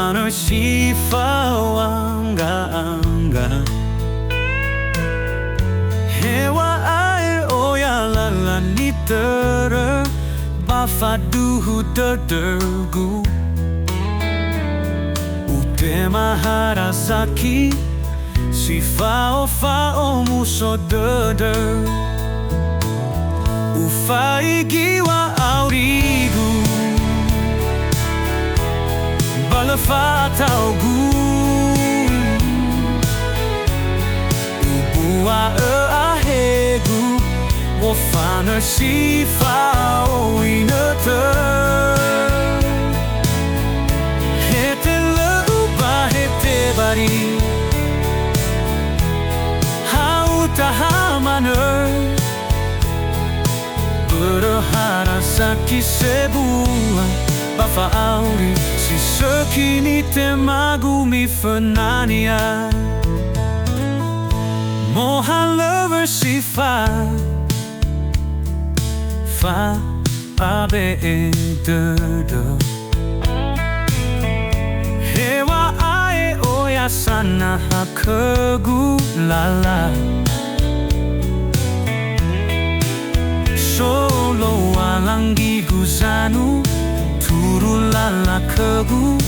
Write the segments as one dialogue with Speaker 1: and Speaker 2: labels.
Speaker 1: Ufana sifawanga-anga Hewa air oyalala nitera Bafaduhu derdergu Utema harasaki Sifao muso derder Ufaigiwa aurigu Balafataugu Ubua ahegu Wofana sifao inata Hete leuba hete bari Hautahamaner Berharasaki sebuah Bafauri si sekini temagumi fenania Mohan lover si fa abe derde Hewa ae oya sana hakegu lala Solo walangi guzanu Turulala kegu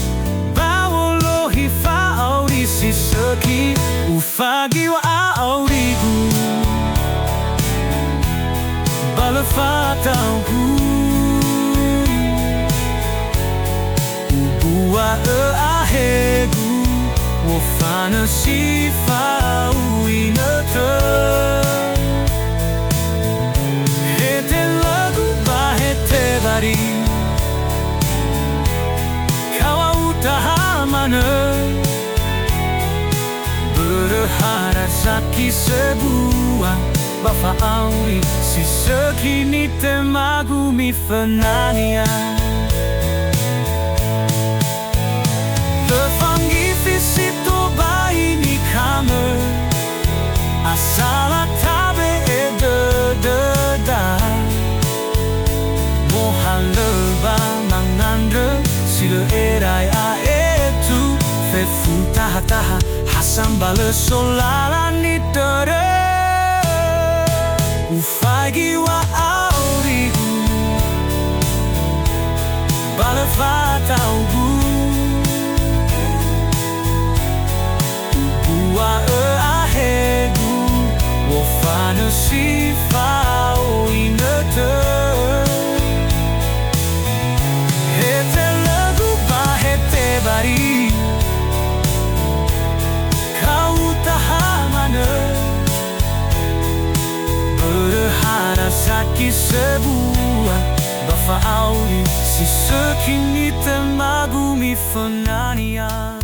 Speaker 1: Bawolo hifa auri si seki Ufagi wa aurigu Balafataugu Ubua ahegu Wofana sifa uinata Hete lagu ba hete bari Berharasaki sebuah Bafauri si sekini temagumi fenania Fangifi si tobai ni Khamö Asala tabe de Mohan leba mangandre Sila erai aetu Fefu taha Hasam bale solala nitere Ufagi wa aurigu Bale fataugu Ubua ahegu Wofana sifao inete Hete lagu ba hete bari Berharasaki sebuah Bafauri si sekini temagumi fenania